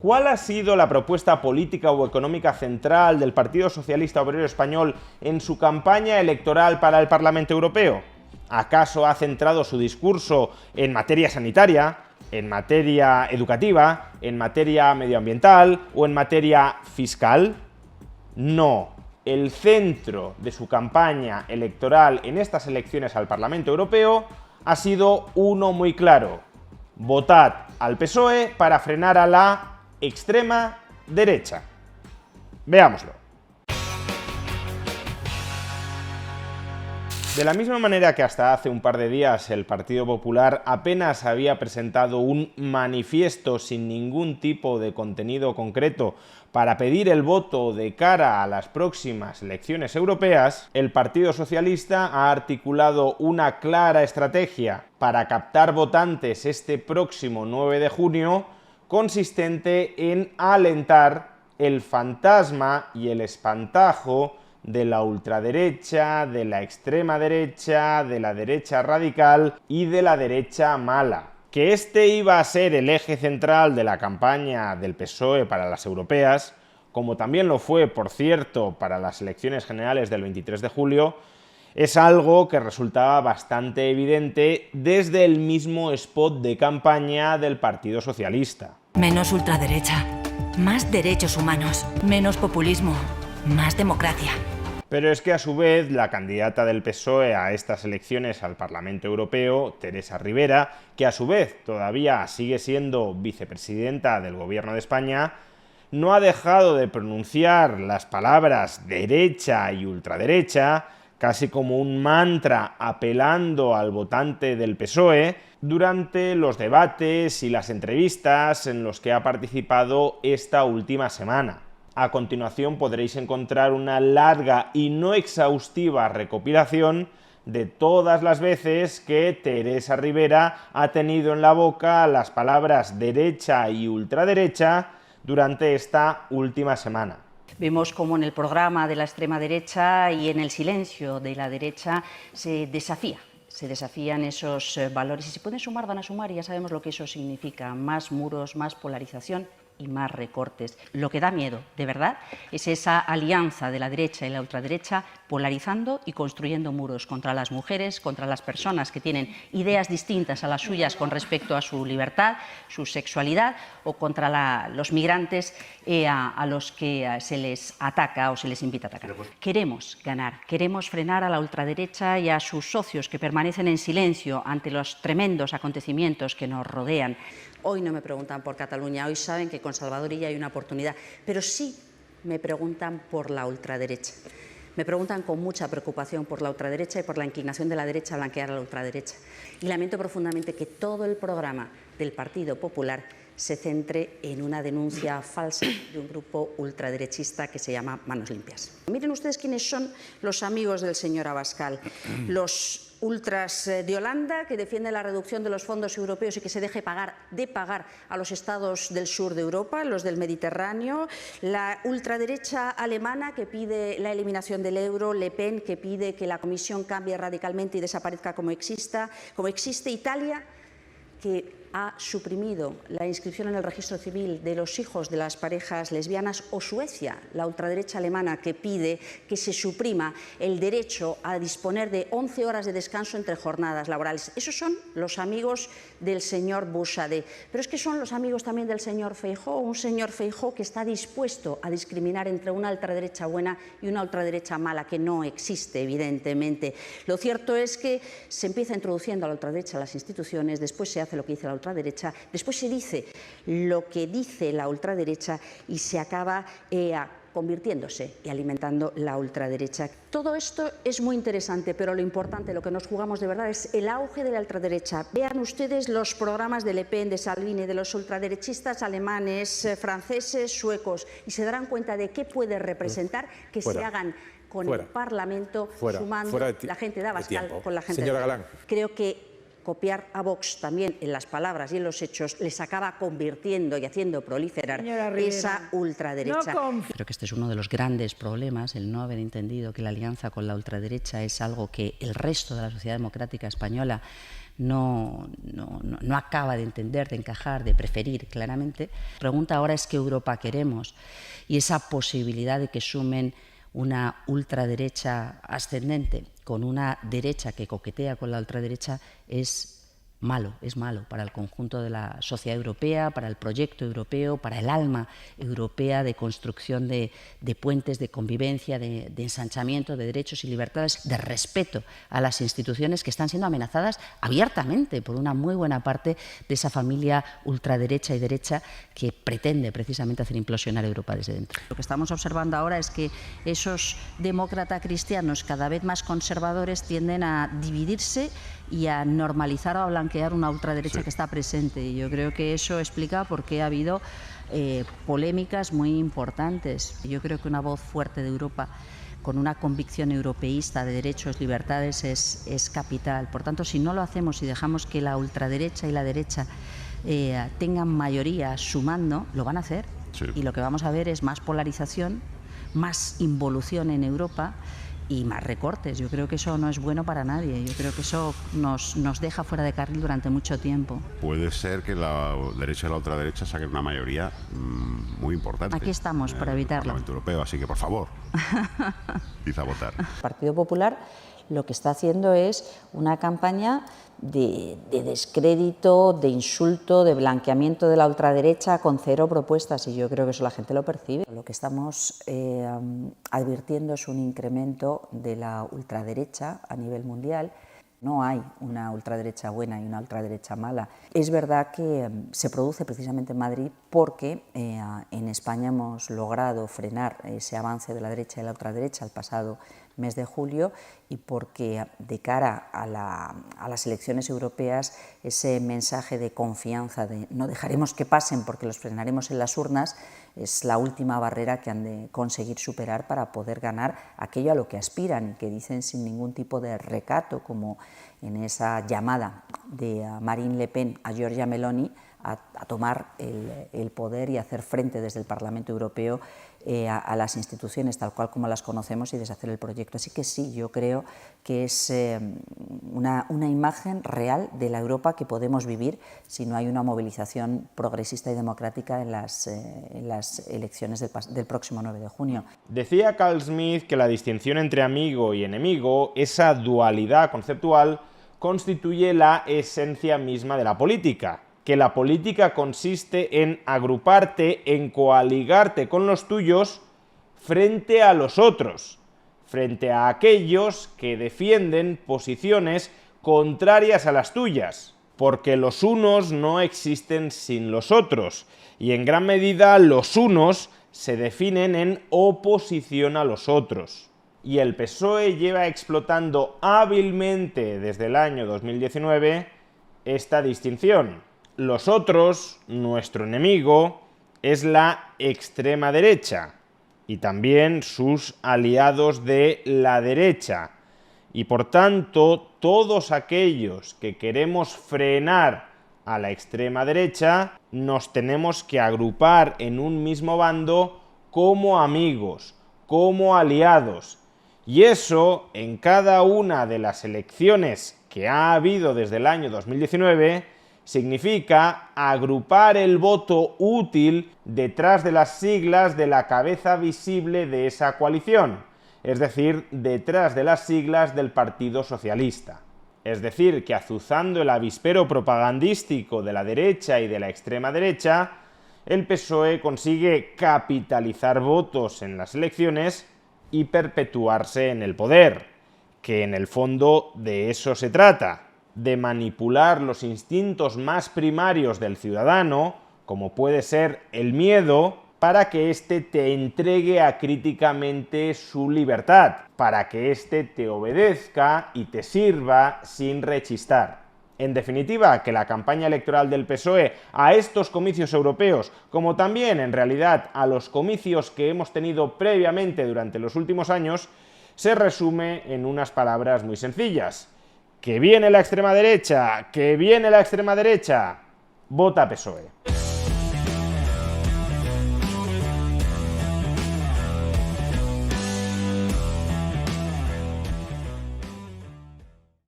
¿Cuál ha sido la propuesta política o económica central del Partido Socialista Obrero Español en su campaña electoral para el Parlamento Europeo? ¿Acaso ha centrado su discurso en materia sanitaria, en materia educativa, en materia medioambiental o en materia fiscal? No. El centro de su campaña electoral en estas elecciones al Parlamento Europeo ha sido uno muy claro: votad al PSOE para frenar a la extrema derecha. Veámoslo. De la misma manera que hasta hace un par de días el Partido Popular apenas había presentado un manifiesto sin ningún tipo de contenido concreto para pedir el voto de cara a las próximas elecciones europeas, el Partido Socialista ha articulado una clara estrategia para captar votantes este próximo 9 de junio, consistente en alentar el fantasma y el espantajo de la ultraderecha, de la extrema derecha, de la derecha radical y de la derecha mala. Que este iba a ser el eje central de la campaña del PSOE para las europeas, como también lo fue, por cierto, para las elecciones generales del 23 de julio, es algo que resultaba bastante evidente desde el mismo spot de campaña del Partido Socialista. Menos ultraderecha, más derechos humanos, menos populismo, más democracia. Pero es que a su vez la candidata del PSOE a estas elecciones al Parlamento Europeo, Teresa Rivera, que a su vez todavía sigue siendo vicepresidenta del Gobierno de España, no ha dejado de pronunciar las palabras derecha y ultraderecha, casi como un mantra apelando al votante del PSOE, durante los debates y las entrevistas en los que ha participado esta última semana. A continuación podréis encontrar una larga y no exhaustiva recopilación de todas las veces que Teresa Rivera ha tenido en la boca las palabras derecha y ultraderecha durante esta última semana. Vemos cómo en el programa de la extrema derecha y en el silencio de la derecha se desafían esos valores, y si pueden sumar van a sumar, y ya sabemos lo que eso significa: más muros, más polarización y más recortes. Lo que da miedo, de verdad, es esa alianza de la derecha y la ultraderecha polarizando y construyendo muros contra las mujeres, contra las personas que tienen ideas distintas a las suyas con respecto a su libertad, su sexualidad, o contra los migrantes a los que se les ataca o se les invita a atacar. Queremos ganar, queremos frenar a la ultraderecha y a sus socios que permanecen en silencio ante los tremendos acontecimientos que nos rodean. Hoy no me preguntan por Cataluña, hoy saben que con Salvador Illa hay una oportunidad, pero sí me preguntan por la ultraderecha. Me preguntan con mucha preocupación por la ultraderecha y por la inclinación de la derecha a blanquear a la ultraderecha. Y lamento profundamente que todo el programa del Partido Popular se centre en una denuncia falsa de un grupo ultraderechista que se llama Manos Limpias. Miren ustedes quiénes son los amigos del señor Abascal. Los ultras de Holanda, que defienden la reducción de los fondos europeos y que se deje de pagar a los estados del sur de Europa, los del Mediterráneo; la ultraderecha alemana, que pide la eliminación del euro; Le Pen, que pide que la Comisión cambie radicalmente y desaparezca como existe; Italia, que ha suprimido la inscripción en el registro civil de los hijos de las parejas lesbianas; o Suecia, la ultraderecha alemana, que pide que se suprima el derecho a disponer de 11 horas de descanso entre jornadas laborales. Esos son los amigos del señor Buxadé. Pero es que son los amigos también del señor Feijóo, un señor Feijóo que está dispuesto a discriminar entre una ultraderecha buena y una ultraderecha mala, que no existe, evidentemente. Lo cierto es que se empieza introduciendo a la ultraderecha en las instituciones, después se hace lo que dice la ultraderecha, después se dice lo que dice la ultraderecha y se acaba convirtiéndose y alimentando la ultraderecha. Todo esto es muy interesante, pero lo importante, lo que nos jugamos de verdad, es el auge de la ultraderecha. Vean ustedes los programas de Le Pen, de Salvini, de los ultraderechistas alemanes, franceses, suecos, y se darán cuenta de qué puede representar que se hagan con el Parlamento, sumando la gente de Abascal con la gente de Galán. Creo que copiar a Vox también en las palabras y en los hechos les acaba convirtiendo y haciendo proliferar esa ultraderecha. Creo que este es uno de los grandes problemas, el no haber entendido que la alianza con la ultraderecha es algo que el resto de la sociedad democrática española no acaba de entender, de encajar, de preferir claramente. La pregunta ahora es qué Europa queremos, y esa posibilidad de que sumen una ultraderecha ascendente con una derecha que coquetea con la ultraderecha es malo para el conjunto de la sociedad europea, para el proyecto europeo, para el alma europea de construcción de puentes de convivencia, de ensanchamiento de derechos y libertades, de respeto a las instituciones que están siendo amenazadas abiertamente por una muy buena parte de esa familia ultraderecha y derecha que pretende precisamente hacer implosionar Europa desde dentro. Lo que estamos observando ahora es que esos demócratas cristianos cada vez más conservadores tienden a dividirse y a normalizar o a blanquear una ultraderecha que está presente. Y yo creo que eso explica por qué ha habido polémicas muy importantes. Yo creo que una voz fuerte de Europa con una convicción europeísta de derechos, libertades, es capital. Por tanto, si no lo hacemos y dejamos que la ultraderecha y la derecha tengan mayoría sumando, lo van a hacer. Sí. Y lo que vamos a ver es más polarización, más involución en Europa y más recortes. Yo creo que eso no es bueno para nadie. Yo creo que eso nos deja fuera de carril durante mucho tiempo. Puede ser que la derecha y la ultraderecha saquen una mayoría muy importante. Aquí estamos para evitarlo. En el Parlamento Europeo, así que por favor, id a votar. El Partido Popular lo que está haciendo es una campaña de descrédito, de insulto, de blanqueamiento de la ultraderecha con cero propuestas, y yo creo que eso la gente lo percibe. Lo que estamos advirtiendo es un incremento de la ultraderecha a nivel mundial. No hay una ultraderecha buena y una ultraderecha mala. Es verdad que se produce precisamente en Madrid porque en España hemos logrado frenar ese avance de la derecha y la ultraderecha el pasado mes de julio, y porque de cara a las elecciones europeas ese mensaje de confianza, de no dejaremos que pasen porque los frenaremos en las urnas, es la última barrera que han de conseguir superar para poder ganar aquello a lo que aspiran y que dicen sin ningún tipo de recato, como en esa llamada de Marine Le Pen a Giorgia Meloni a tomar el poder y hacer frente desde el Parlamento Europeo a las instituciones tal cual como las conocemos y deshacer el proyecto. Así que sí, yo creo que es una imagen real de la Europa que podemos vivir si no hay una movilización progresista y democrática en las elecciones del próximo 9 de junio. Decía Carl Smith que la distinción entre amigo y enemigo, esa dualidad conceptual, constituye la esencia misma de la política. Que la política consiste en agruparte, en coaligarte con los tuyos frente a los otros, frente a aquellos que defienden posiciones contrarias a las tuyas, porque los unos no existen sin los otros, y en gran medida los unos se definen en oposición a los otros. Y el PSOE lleva explotando hábilmente desde el año 2019 esta distinción. Los otros, nuestro enemigo, es la extrema derecha y también sus aliados de la derecha. Y por tanto, todos aquellos que queremos frenar a la extrema derecha, nos tenemos que agrupar en un mismo bando como amigos, como aliados. Y eso, en cada una de las elecciones que ha habido desde el año 2019, significa agrupar el voto útil detrás de las siglas de la cabeza visible de esa coalición, es decir, detrás de las siglas del Partido Socialista. Es decir, que azuzando el avispero propagandístico de la derecha y de la extrema derecha, el PSOE consigue capitalizar votos en las elecciones y perpetuarse en el poder, que en el fondo de eso se trata, de manipular los instintos más primarios del ciudadano, como puede ser el miedo, para que éste te entregue acríticamente su libertad, para que éste te obedezca y te sirva sin rechistar. En definitiva, que la campaña electoral del PSOE a estos comicios europeos, como también en realidad a los comicios que hemos tenido previamente durante los últimos años, se resume en unas palabras muy sencillas. ¡Que viene la extrema derecha! ¡Que viene la extrema derecha! Vota PSOE.